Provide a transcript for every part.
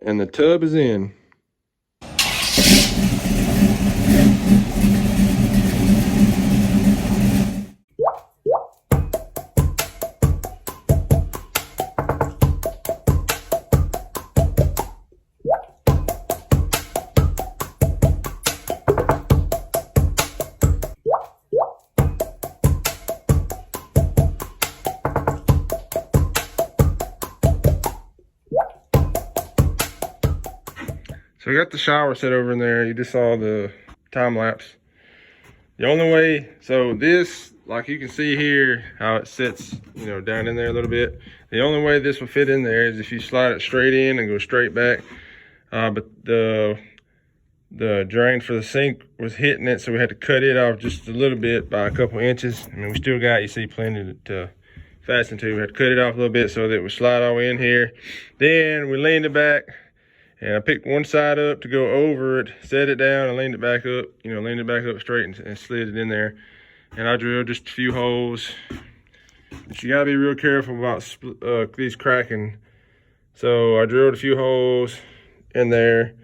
and the tub is in. So we got the shower set over in there. You just saw the time lapse. The only way, so this, like you can see here, how it sits, you know, down in there a little bit. The only way this will fit in there is if you slide it straight in and go straight back. But the drain for the sink was hitting it, so we had to cut it off just a little bit by a couple inches. I mean, we still got, you see, plenty to fasten to. We had to cut it off a little bit so that it would slide all the way in here. Then we leaned it back. And I picked one side up to go over it, set it down, and leaned it back up, you know, leaned it back up straight and slid it in there. And I drilled just a few holes. But you gotta be real careful about these cracking. So I drilled a few holes in there,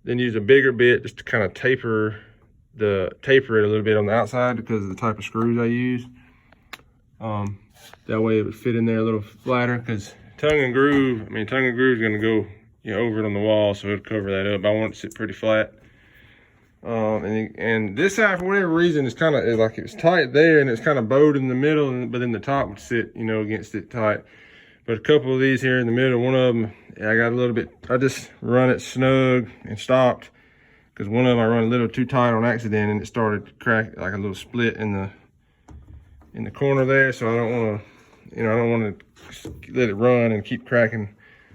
then used a bigger bit just to kind of taper it a little bit on the outside because of the type of screws I use. That way it would fit in there a little flatter, because tongue and groove is gonna go, you know, over it on the wall, so it'll cover that up. I want it to sit pretty flat. And this side, for whatever reason, it's kind of like it's tight there, and it's kind of bowed in the middle, but then the top would sit, you know, against it tight. But a couple of these here in the middle, one of them, I got a little bit, I just run it snug and stopped, because one of them I run a little too tight on accident, and it started to crack like a little split in the corner there. So I don't want to, you know, I don't want to let it run and keep cracking.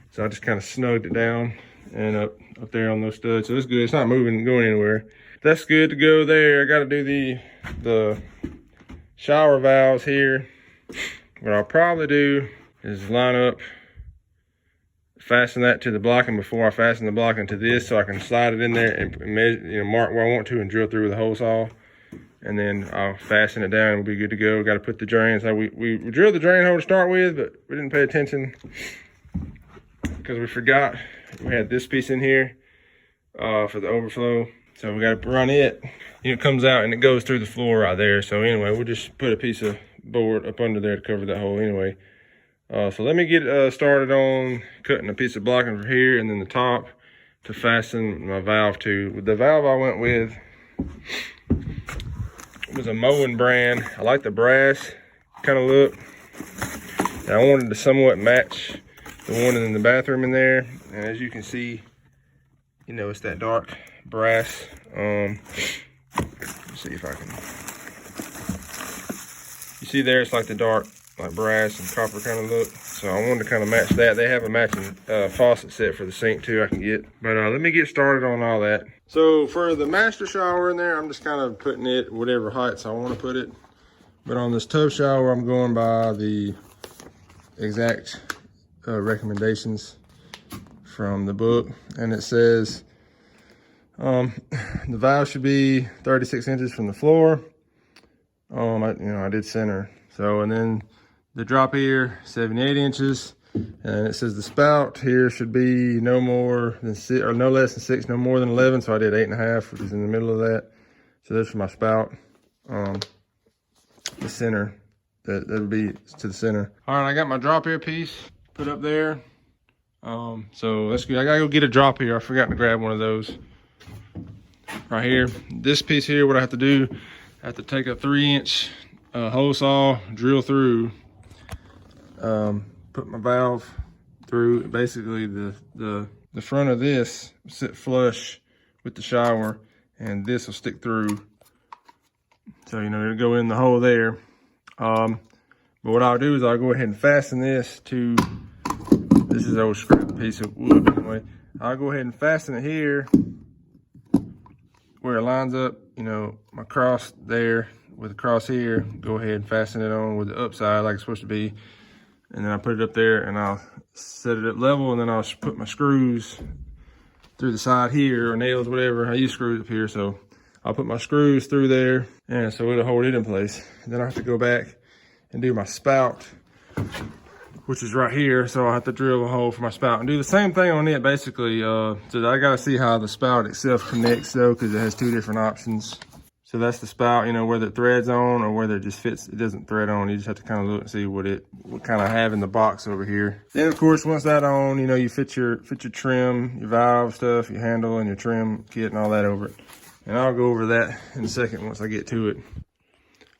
So I just kind of snugged it down and up there on those studs. So it's good. It's not moving, going anywhere. That's good to go there. I got to do the shower valves here. What I'll probably do is line up, fasten that to the blocking before I fasten the blocking to this, so I can slide it in there and measure, you know, mark where I want to and drill through with a hole saw. And then I'll fasten it down and we'll be good to go. Got to put the drains. So we drilled the drain hole to start with, but we didn't pay attention, because we forgot we had this piece in here for the overflow. So we got to run it. You know, it comes out and it goes through the floor right there. So anyway, we'll just put a piece of board up under there to cover that hole anyway. So let me get started on cutting a piece of blocking from here and then the top to fasten my valve to. The valve I went with was a Moen brand. I like the brass kind of look. And I wanted to somewhat match the one in the bathroom in there, and as you can see, you know, it's that dark brass. Let's see if I can. You see there, it's like the dark, like brass and copper kind of look. So I wanted to kind of match that. They have a matching faucet set for the sink too I can get. But let me get started on all that. So for the master shower in there, I'm just kind of putting it whatever heights I want to put it. But on this tub shower, I'm going by the exact recommendations from the book, and it says the valve should be 36 inches from the floor. I did center. So, and then the drop ear 78 inches, and it says the spout here should be no more than 6, or no less than 6, no more than 11. So I did 8.5, which is in the middle of that. So that's for my spout. The center, that'll be to the center. All right, I got my drop ear piece put up there. So that's good. I gotta go get a drop ear. I forgot to grab one of those right here. This piece here, what I have to do, I have to take a 3-inch hole saw, drill through, put my valve through. Basically the front of this will sit flush with the shower, and this will stick through. So, you know, it'll go in the hole there. But what I'll do is I'll go ahead and fasten this to, this is an old scrap piece of wood anyway. I'll go ahead and fasten it here where it lines up, you know, my cross there with the cross here. Go ahead and fasten it on with the upside like it's supposed to be. And then I put it up there and I'll set it at level, and then I'll put my screws through the side here, or nails, whatever. I use screws up here, so I'll put my screws through there, and so it'll hold it in place. And then I have to go back and do my spout which is right here. So I'll have to drill a hole for my spout and do the same thing on it basically. So I gotta see how the spout itself connects though, because it has two different options. So that's the spout, you know, whether it threads on or whether it just fits, it doesn't thread on. You just have to kind of look and see what kind of have in the box over here. Then of course, once that on, you know, you fit your trim, your valve stuff, your handle and your trim kit and all that over it. And I'll go over that in a second once I get to it.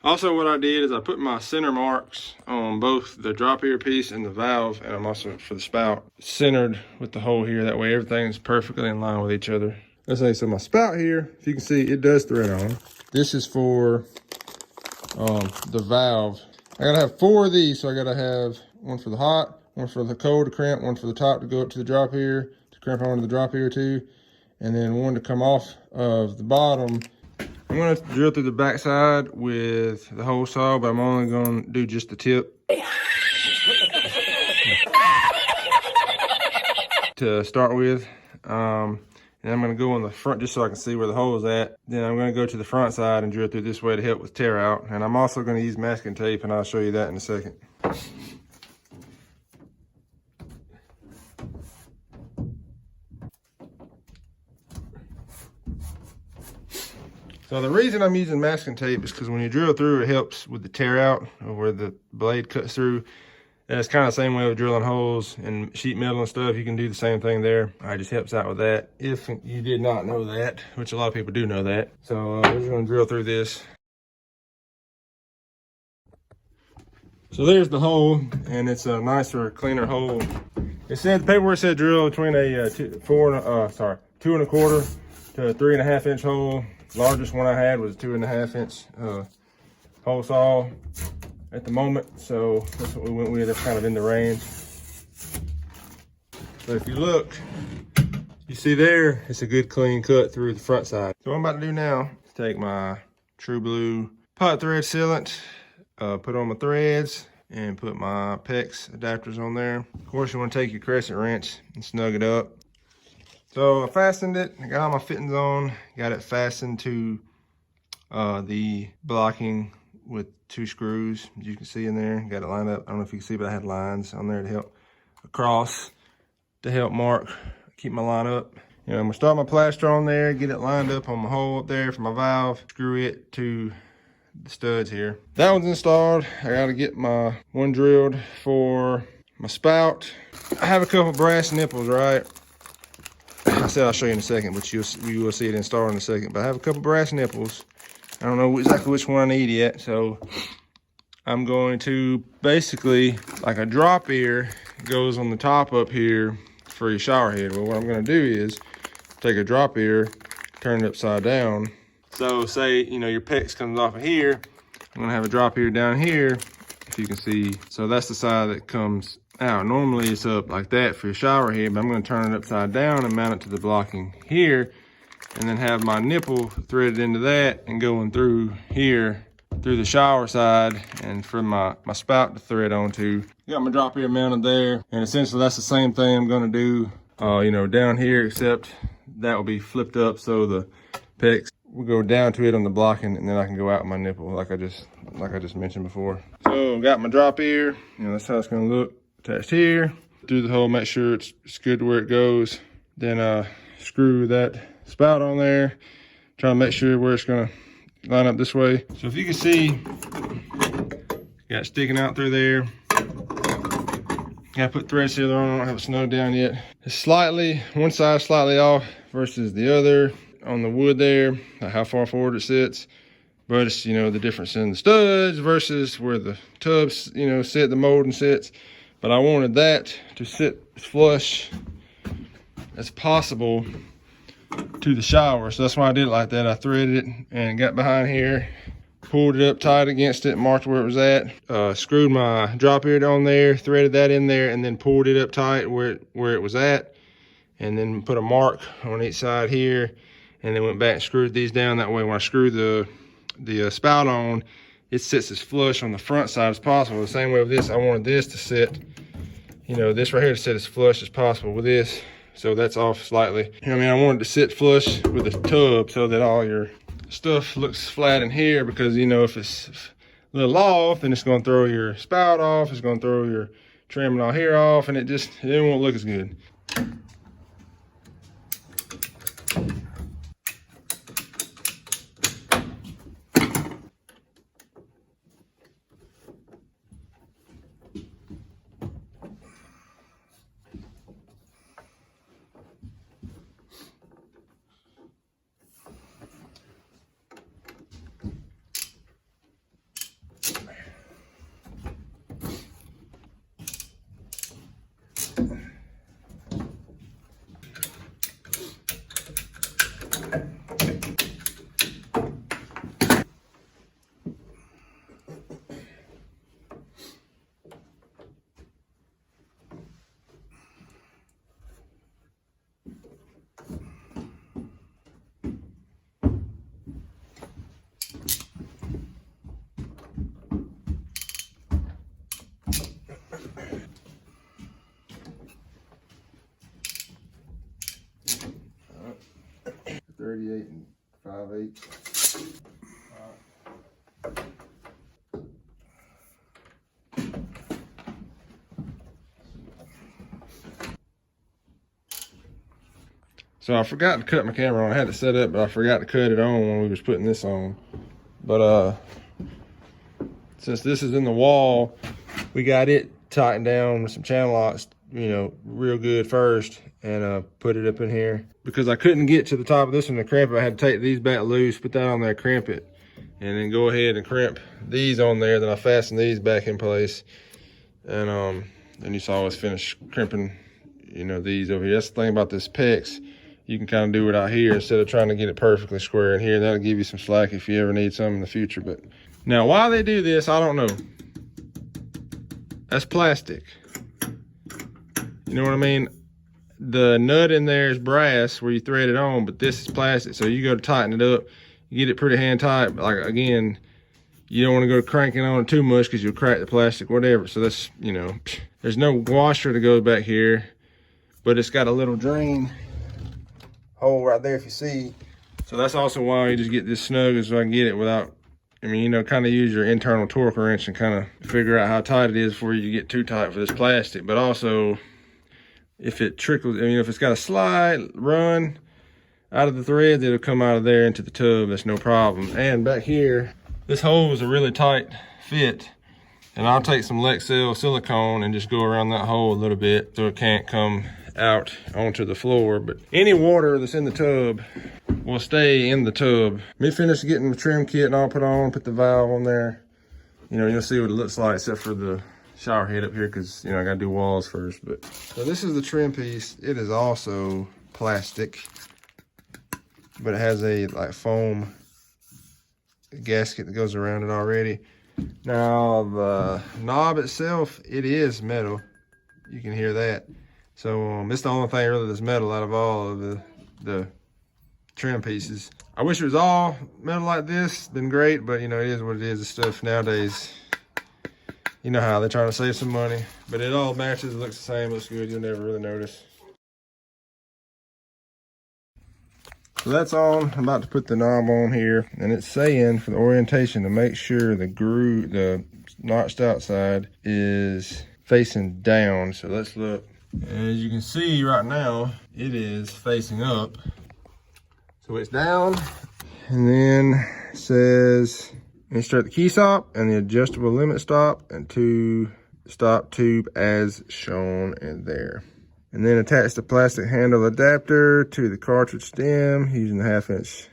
Also what I did is I put my center marks on both the drop ear piece and the valve, and I'm also, for the spout, centered with the hole here. That way everything's perfectly in line with each other. Let's say, so my spout here, if you can see, it does thread on. This is for the valve. I gotta have 4 of these, so I gotta have one for the hot, one for the cold to crimp, one for the top to go up to the drop ear, to crimp onto the drop ear too, and then one to come off of the bottom. I'm gonna drill through the backside with the hole saw, but I'm only gonna do just the tip to start with. And I'm gonna go on the front just so I can see where the hole is at. Then I'm gonna go to the front side and drill through this way to help with tear out. And I'm also gonna use masking tape, and I'll show you that in a second. So the reason I'm using masking tape is because when you drill through, it helps with the tear out, or where the blade cuts through. And it's kind of the same way with drilling holes and sheet metal and stuff. You can do the same thing there. It just helps out with that. If you did not know that, which a lot of people do know that. So we're just gonna drill through this. So there's the hole, and it's a nicer, cleaner hole. It said, the paperwork said drill between a 2 1/4 to a 3.5 inch hole. Largest one I had was a 2.5 inch hole saw at the moment, so that's what we went with. That's kind of in the range. But if you look, you see there, it's a good clean cut through the front side. So what I'm about to do now is take my True Blue pot thread sealant, put on my threads, and put my PEX adapters on there. Of course, you want to take your crescent wrench and snug it up. So I fastened it, I got all my fittings on, got it fastened to the blocking with 2 screws, as you can see in there. Got it lined up. I don't know if you can see, but I had lines on there to help across, to help mark, keep my line up. You know, I'm gonna start my plaster on there, get it lined up on my hole up there for my valve, screw it to the studs here. That one's installed. I gotta get my one drilled for my spout. I have a couple brass nipples, right? I said I'll show you in a second, but you will see it installed in a second. But I have a couple brass nipples. I don't know exactly which one I need yet, so I'm going to basically, like a drop ear goes on the top up here for your shower head. Well, what I'm gonna do is take a drop ear, turn it upside down. So say, you know, your PEX comes off of here, I'm gonna have a drop ear down here, if you can see. So that's the side that comes out. Normally it's up like that for your shower head, but I'm gonna turn it upside down and mount it to the blocking here, and then have my nipple threaded into that and going through here, through the shower side, and for my spout to thread onto. Got my drop ear mounted there, and essentially that's the same thing I'm gonna do, you know, down here, except that will be flipped up so the PEX will go down to it on the blocking, and then I can go out with my nipple like I just mentioned before. So got my drop ear, you know, that's how it's gonna look attached here. Through the hole, make sure it's good to where it goes. Then screw that spout on there, try to make sure where it's gonna line up this way. So if you can see, got it sticking out through there. Gotta put thread sealer on, I don't have it snowed down yet. It's slightly, one side slightly off versus the other on the wood there, like how far forward it sits. But it's, you know, the difference in the studs versus where the tubs, you know, sit, the molding sits. But I wanted that to sit as flush as possible to the shower, so that's why I did it like that. I threaded it and got behind here, pulled it up tight against it, marked where it was at, screwed my drop ear on there, threaded that in there, and then pulled it up tight where it was at, and then put a mark on each side here, and then went back and screwed these down. That way when I screw the spout on, it sits as flush on the front side as possible. The same way with this, I wanted this to sit, you know, this right here to sit as flush as possible with this. So that's off slightly. I mean, I wanted to sit flush with the tub so that all your stuff looks flat in here, because, you know, if it's a little off, then it's gonna throw your spout off, it's gonna throw your trimming all hair off, and it won't look as good. .38 and 5/8. So I forgot to cut my camera on. I had it set up, but I forgot to cut it on when we was putting this on. But since this is in the wall, we got it tightened down with some channel locks, you know, real good first, and put it up in here. Because I couldn't get to the top of this one to crimp it, I had to take these back loose, put that on there, crimp it, and then go ahead and crimp these on there. Then I fastened these back in place, and then you saw us finish crimping, you know, these over here. That's the thing about this PEX. You can kind of do it out here instead of trying to get it perfectly square in here. That'll give you some slack if you ever need some in the future. But now, why they do this, I don't know. That's plastic. You know what I mean? The nut in there is brass where you thread it on, but this is plastic. So you go to tighten it up, you get it pretty hand tight. But like, again, you don't want to go cranking on it too much because you'll crack the plastic, whatever. So that's, you know, there's no washer that goes back here, but it's got a little drain hole right there if you see. So that's also why you just get this snug as I can get it without, I mean, you know, kind of use your internal torque wrench and kind of figure out how tight it is before you get too tight for this plastic. But also, if it trickles, I mean, if it's got a slide run out of the threads, it'll come out of there into the tub. That's no problem. And back here, this hole is a really tight fit. And I'll take some Lexel silicone and just go around that hole a little bit so it can't come out onto the floor. But any water that's in the tub will stay in the tub. Me finish getting the trim kit and all put on, put the valve on there. You know, you'll see what it looks like except for the shower head up here because, you know, I gotta do walls first. But so this is the trim piece. It is also plastic, but it has a like foam gasket that goes around it already. Now the knob itself, it is metal. You can hear that. So it's the only thing really that's metal out of all of the trim pieces. I wish it was all metal like this, then great, but you know, it is what it is. The stuff nowadays, you know how they're trying to save some money, but it all matches, it looks the same, looks good, you'll never really notice. So that's on. I'm about to put the knob on here, and it's saying for the orientation to make sure the groove, the notched outside is facing down. So let's look. As you can see right now, it is facing up. So it's down, and then it says insert the key stop and the adjustable limit stop and to stop tube as shown in there. And then attach the plastic handle adapter to the cartridge stem using a 1/2"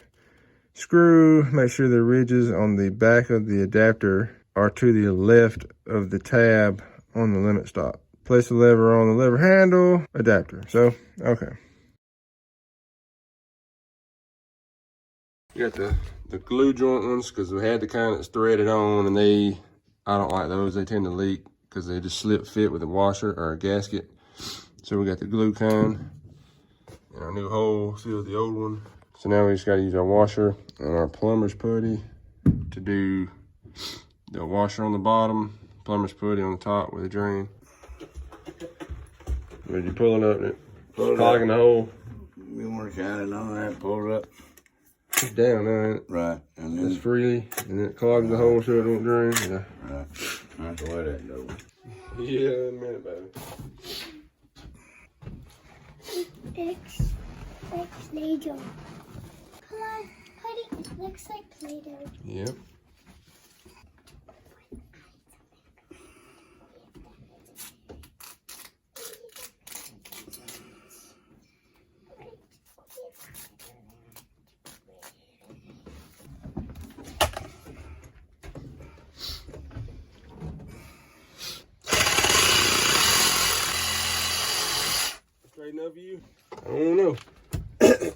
screw. Make sure the ridges on the back of the adapter are to the left of the tab on the limit stop. Place the lever on the lever handle adapter. So, okay. You got the glue joint ones because we had the kind that's threaded on, and I don't like those. They tend to leak because they just slip fit with a washer or a gasket. So we got the glue kind and our new hole filled the old one. So now we just got to use our washer and our plumber's putty to do the washer on the bottom, plumber's putty on the top with a drain. But you pull it up and it's clogging the hole. We want to shine it on that, pull it up. It's down now, ain't it? Right. And then it's freely, and then it clogs the hole so it don't drain. Yeah. right. That's the way that goes. Yeah, in a minute, baby. It's like Play-Doh. Come on, Putty, it looks like Play-Doh. Yep. Straight enough for you? I don't know. That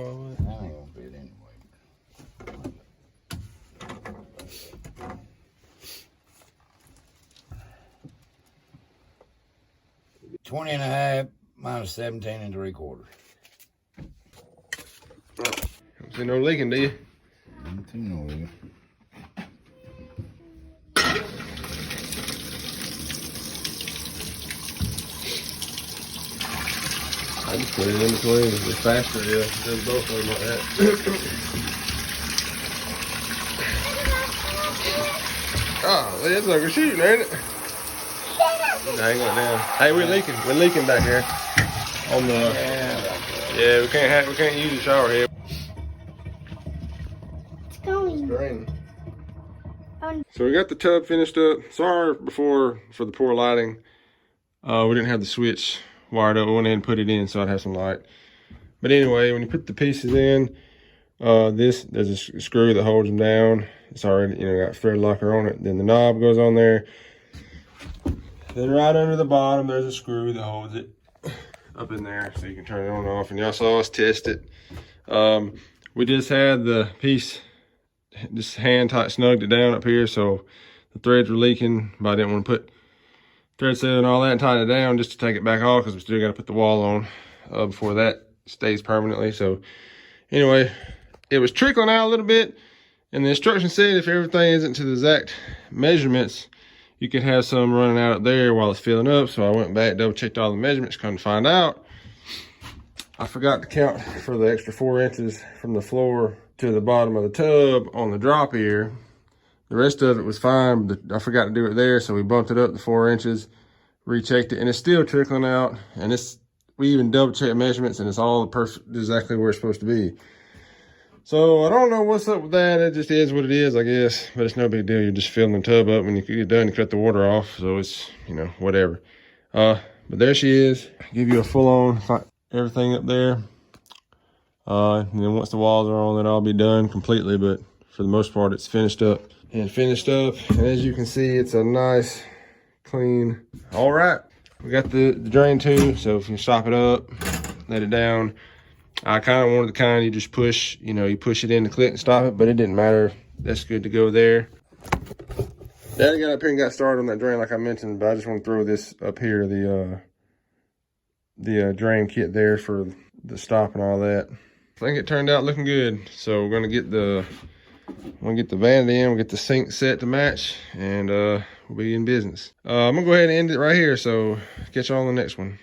ain't gonna fit anyway. 20 and a half minus 17 and 3/4. Don't see no leaking, do you? Don't you know it. I just put it in between. It's faster, yeah. Does both of them like that. Oh, it's like a shooting, ain't it? Hang on down. Hey, we're leaking. We're leaking back here. On the yeah, we can't use the shower here. It's going. Drain. So we got the tub finished up. Sorry before for the poor lighting. We didn't have the switch wired up. We went ahead and put it in so I'd have some light. But anyway, when you put the pieces in, there's a screw that holds them down. It's already, got thread locker on it. Then the knob goes on there. Then right under the bottom, there's a screw that holds it up in there so you can turn it on and off. And y'all saw us test it. We just had the piece, just hand tight snugged it down up here, so the threads were leaking, but I didn't want to put thread seal and all that and tighten it down just to take it back off because we still got to put the wall on before that stays permanently. So anyway, it was trickling out a little bit, and the instruction said if everything isn't to the exact measurements, you could have some running out up there while it's filling up. So I went back, double checked all the measurements, come to find out I forgot to count for the extra 4 inches from the floor to the bottom of the tub on the drop ear. The rest of it was fine, but I forgot to do it there, so we bumped it up to 4 inches, rechecked it, and it's still trickling out. And we even double checked measurements, and it's all perfect, exactly where it's supposed to be. So I don't know what's up with that. It just is what it is, I guess. But it's no big deal. You're just filling the tub up. When you get done, you cut the water off. So it's, whatever. But there she is. Give you a full-on everything up there. And then once the walls are on, then I'll be done completely. But for the most part, it's finished up. And as you can see, it's a nice, clean. All right. We got the drain too. So if you stop it up, let it down. I kind of wanted the kind you just push, you push it in the clip and stop it, but it didn't matter. That's good to go there. Daddy got up here and got started on that drain like I mentioned, but I just want to throw this up here, the drain kit there for the stop and all that. I think it turned out looking good. So we're gonna get the vanity in, we'll get the sink set to match, and we'll be in business. I'm gonna go ahead and end it right here, so catch you on the next one.